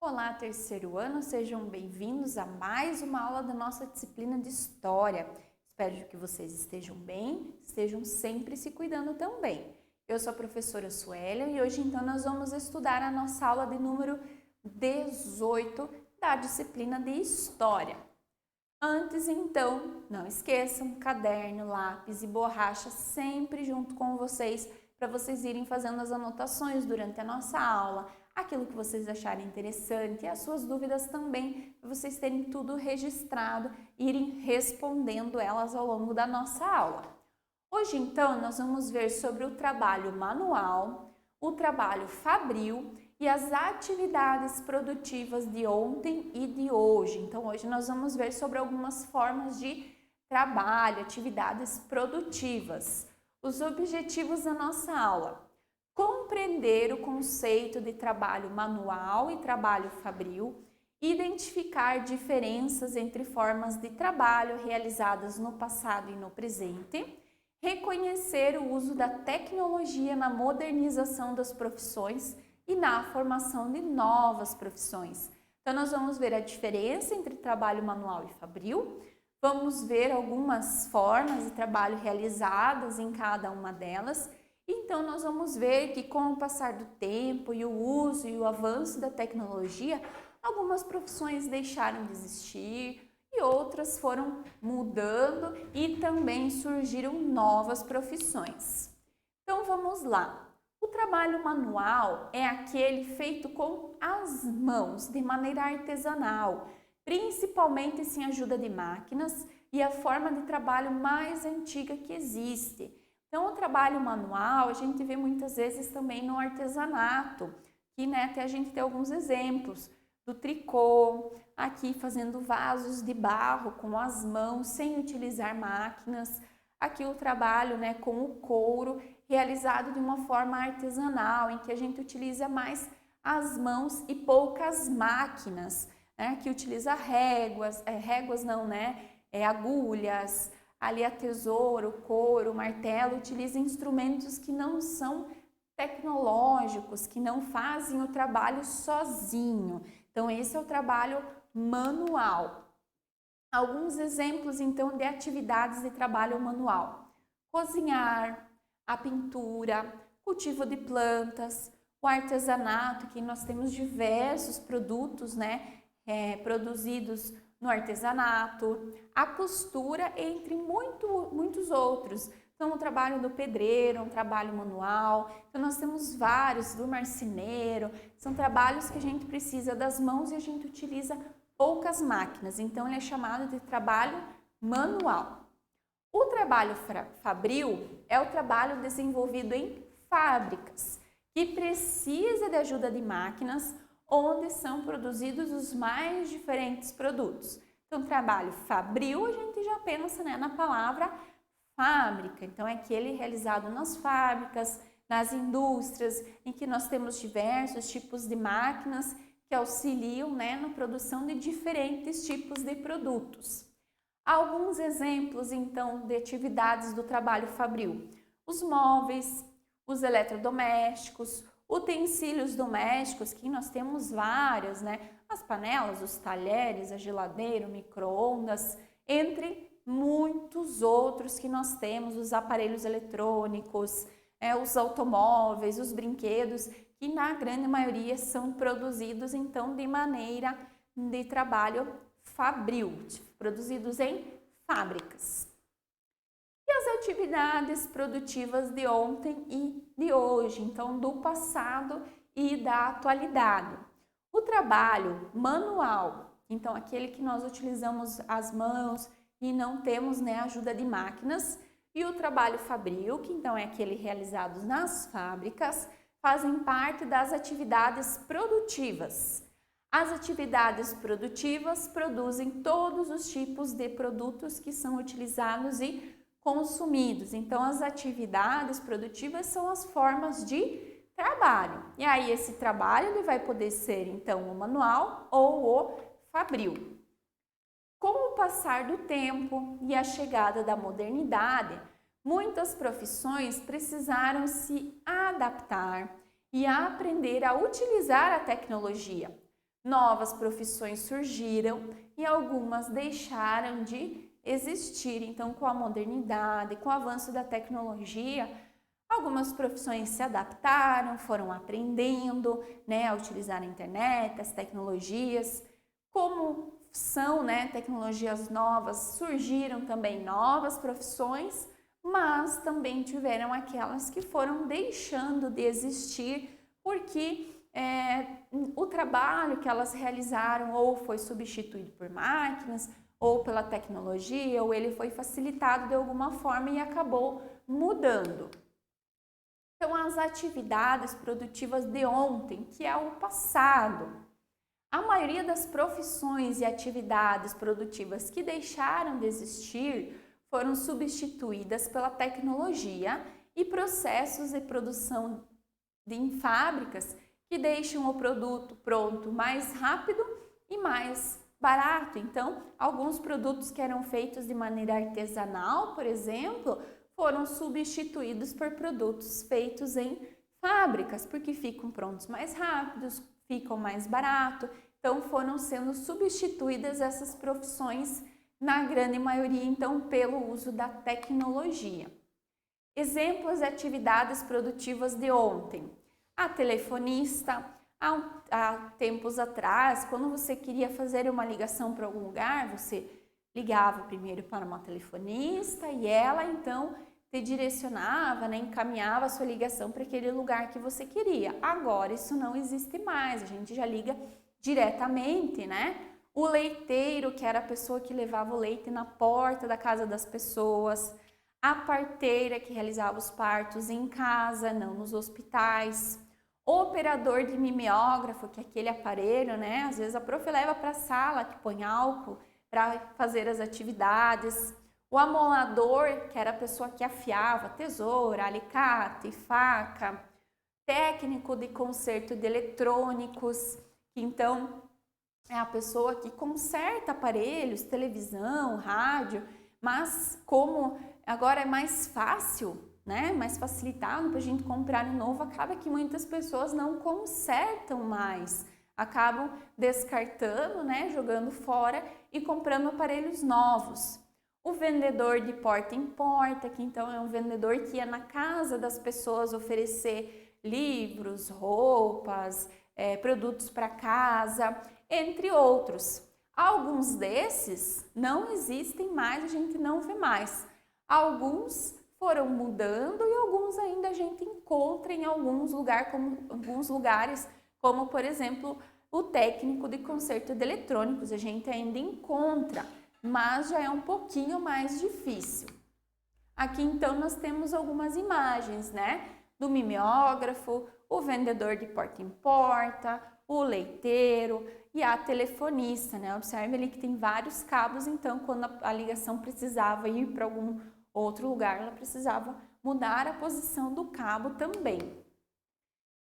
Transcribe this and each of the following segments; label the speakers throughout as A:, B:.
A: Olá, terceiro ano, sejam bem-vindos a mais uma aula da nossa disciplina de História. Espero que vocês estejam bem, estejam sempre se cuidando também. Eu sou a professora Suélia e hoje então nós vamos estudar a nossa aula de número 18 da disciplina de História. Antes então, não esqueçam, caderno, lápis e borracha sempre junto com vocês para vocês irem fazendo as anotações durante a nossa aula, aquilo que vocês acharem interessante e as suas dúvidas também, para vocês terem tudo registrado e irem respondendo elas ao longo da nossa aula. Hoje, então, nós vamos ver sobre o trabalho manual, o trabalho fabril e as atividades produtivas de ontem e de hoje. Então, hoje nós vamos ver sobre algumas formas de trabalho, atividades produtivas. Os objetivos da nossa aula: compreender o conceito de trabalho manual e trabalho fabril, identificar diferenças entre formas de trabalho realizadas no passado e no presente, reconhecer o uso da tecnologia na modernização das profissões e na formação de novas profissões. Então, nós vamos ver a diferença entre trabalho manual e fabril, vamos ver algumas formas de trabalho realizadas em cada uma delas. Então, nós vamos ver que com o passar do tempo e o uso e o avanço da tecnologia, algumas profissões deixaram de existir e outras foram mudando e também surgiram novas profissões. Então, vamos lá. O trabalho manual é aquele feito com as mãos, de maneira artesanal, principalmente sem ajuda de máquinas, e a forma de trabalho mais antiga que existe. Então, o trabalho manual a gente vê muitas vezes também no artesanato, que até a gente tem alguns exemplos do tricô, aqui fazendo vasos de barro com as mãos, sem utilizar máquinas. Aqui o trabalho com o couro, realizado de uma forma artesanal, em que a gente utiliza mais as mãos e poucas máquinas, que utiliza réguas, agulhas, ali a tesoura, o couro, o martelo, utiliza instrumentos que não são tecnológicos, que não fazem o trabalho sozinho. Então, esse é o trabalho manual. Alguns exemplos, então, de atividades de trabalho manual: cozinhar, a pintura, cultivo de plantas, o artesanato, que nós temos diversos produtos, produzidos no artesanato, a costura, entre muitos outros. Então, o trabalho do pedreiro, um trabalho manual. Então, nós temos vários, do marceneiro. São trabalhos que a gente precisa das mãos e a gente utiliza poucas máquinas. Então, ele é chamado de trabalho manual. O trabalho fabril é o trabalho desenvolvido em fábricas, que precisa de ajuda de máquinas, onde são produzidos os mais diferentes produtos. Então, trabalho fabril, a gente já pensa na palavra fábrica. Então, é aquele realizado nas fábricas, nas indústrias, em que nós temos diversos tipos de máquinas que auxiliam na produção de diferentes tipos de produtos. Alguns exemplos, então, de atividades do trabalho fabril: os móveis, os eletrodomésticos, utensílios domésticos, que nós temos vários, as panelas, os talheres, a geladeira, o micro-ondas, entre muitos outros que nós temos, os aparelhos eletrônicos, os automóveis, os brinquedos, que na grande maioria são produzidos, então, de maneira de trabalho fabril, produzidos em fábricas. E as atividades produtivas de ontem e de hoje, então, do passado e da atualidade. O trabalho manual, então, aquele que nós utilizamos as mãos e não temos ajuda de máquinas, e o trabalho fabril, que então é aquele realizado nas fábricas, fazem parte das atividades produtivas. As atividades produtivas produzem todos os tipos de produtos que são utilizados e consumidos. Então, as atividades produtivas são as formas de trabalho. E aí, esse trabalho ele vai poder ser, então, o manual ou o fabril. Com o passar do tempo e a chegada da modernidade, muitas profissões precisaram se adaptar e aprender a utilizar a tecnologia. novas profissões surgiram e algumas deixaram de existir. Então, com a modernidade, com o avanço da tecnologia, algumas profissões se adaptaram, foram aprendendo, né, a utilizar a internet, as tecnologias. Como são, né, tecnologias novas, surgiram também novas profissões, mas também tiveram aquelas que foram deixando de existir porque o trabalho que elas realizaram ou foi substituído por máquinas ou pela tecnologia, ou ele foi facilitado de alguma forma e acabou mudando. Então, as atividades produtivas de ontem, que é o passado. A maioria das profissões e atividades produtivas que deixaram de existir foram substituídas pela tecnologia e processos de produção em fábricas que deixam o produto pronto mais rápido e mais barato. Então, alguns produtos que eram feitos de maneira artesanal, por exemplo, foram substituídos por produtos feitos em fábricas, porque ficam prontos mais rápidos, ficam mais barato. Então, foram sendo substituídas essas profissões, na grande maioria, então, pelo uso da tecnologia. Exemplos de atividades produtivas de ontem. A telefonista, há tempos atrás, quando você queria fazer uma ligação para algum lugar, você ligava primeiro para uma telefonista e ela, então, te direcionava, né, encaminhava a sua ligação para aquele lugar que você queria. Agora, isso não existe mais, a gente já liga diretamente, né? O leiteiro, que era a pessoa que levava o leite na porta da casa das pessoas, a parteira, que realizava os partos em casa, não nos hospitais, o operador de mimeógrafo, que é aquele aparelho, né? Às vezes a prof leva para a sala, que põe álcool para fazer as atividades. O amolador, que era a pessoa que afiava tesoura, alicate, faca. Técnico de conserto de eletrônicos, que então é a pessoa que conserta aparelhos, televisão, rádio, mas como agora é mais fácil, né, mais facilitado para a gente comprar um novo, acaba que muitas pessoas não consertam mais, acabam descartando, né, jogando fora e comprando aparelhos novos. O vendedor de porta em porta, que então é um vendedor que ia na casa das pessoas oferecer livros, roupas, produtos para casa, entre outros. Alguns desses não existem mais, a gente não vê mais. Alguns foram mudando e alguns ainda a gente encontra em alguns lugares, como por exemplo o técnico de conserto de eletrônicos, a gente ainda encontra, mas já é um pouquinho mais difícil. Aqui então nós temos algumas imagens, né? Do mimeógrafo, o vendedor de porta em porta, o leiteiro e a telefonista, né? Observe ali que tem vários cabos, então quando a ligação precisava ir para algum outro lugar, ela precisava mudar a posição do cabo também.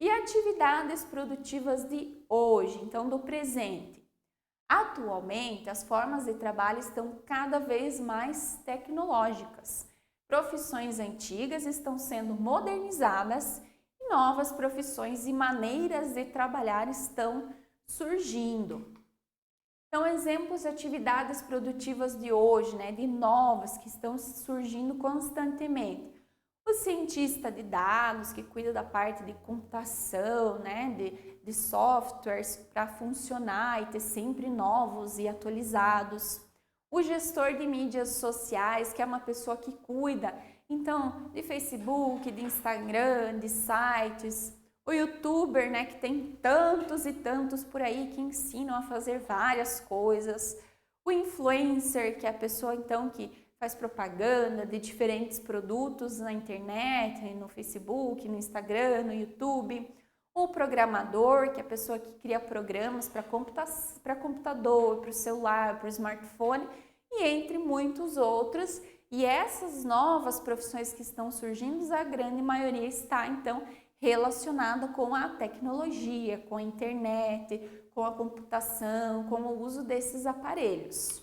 A: E atividades produtivas de hoje, então do presente. Atualmente, as formas de trabalho estão cada vez mais tecnológicas. Profissões antigas estão sendo modernizadas e novas profissões e maneiras de trabalhar estão surgindo. Então, exemplos de atividades produtivas de hoje, né, de novas que estão surgindo constantemente. O cientista de dados, que cuida da parte de computação, né, de softwares para funcionar e ter sempre novos e atualizados. O gestor de mídias sociais, que é uma pessoa que cuida, então, de Facebook, de Instagram, de sites. O youtuber, né, que tem tantos e tantos por aí que ensinam a fazer várias coisas. O influencer, que é a pessoa, então, que faz propaganda de diferentes produtos na internet, no Facebook, no Instagram, no YouTube. O programador, que é a pessoa que cria programas para computador, para o celular, para o smartphone, e entre muitos outros. E essas novas profissões que estão surgindo, a grande maioria está, então, relacionada com a tecnologia, com a internet, com a computação, com o uso desses aparelhos.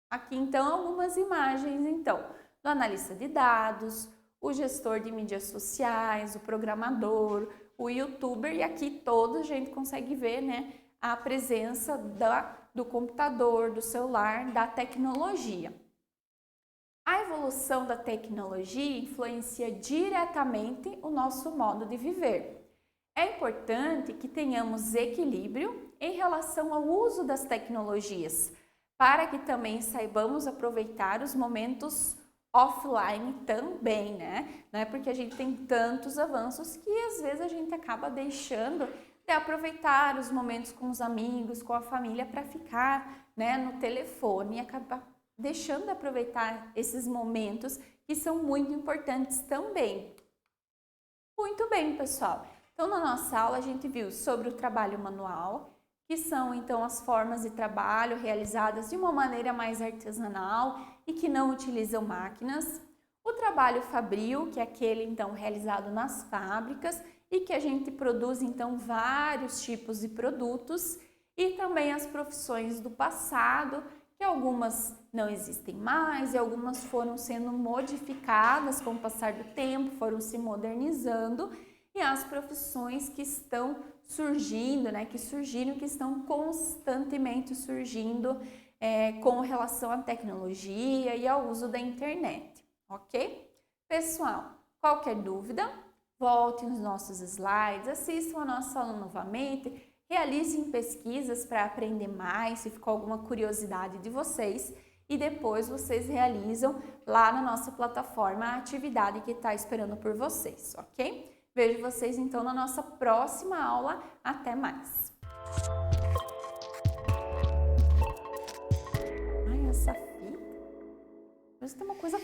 A: Aqui, então, algumas imagens, então, do analista de dados, o gestor de mídias sociais, o programador, o youtuber, e aqui todos a gente consegue ver, né, a presença do computador, do celular, da tecnologia. A evolução da tecnologia influencia diretamente o nosso modo de viver. É importante que tenhamos equilíbrio em relação ao uso das tecnologias, para que também saibamos aproveitar os momentos offline também, né? Não é porque a gente tem tantos avanços que às vezes a gente acaba deixando de aproveitar os momentos com os amigos, com a família, para ficar, né, no telefone e acabar deixando de aproveitar esses momentos que são muito importantes também. Muito bem, pessoal. Então, na nossa aula, a gente viu sobre o trabalho manual, que são, então, as formas de trabalho realizadas de uma maneira mais artesanal e que não utilizam máquinas. O trabalho fabril, que é aquele, então, realizado nas fábricas e que a gente produz, então, vários tipos de produtos. E também as profissões do passado, que algumas não existem mais e algumas foram sendo modificadas com o passar do tempo, foram se modernizando, e as profissões que estão surgindo, né, que surgiram, que estão constantemente surgindo com relação à tecnologia e ao uso da internet, ok? Pessoal, qualquer dúvida, voltem nos nossos slides, assistam a nossa aula novamente, realizem pesquisas para aprender mais, se ficou alguma curiosidade de vocês, e depois vocês realizam lá na nossa plataforma a atividade que está esperando por vocês, ok? Vejo vocês então na nossa próxima aula. Até mais! Ai, essa fita... Mas tem uma coisa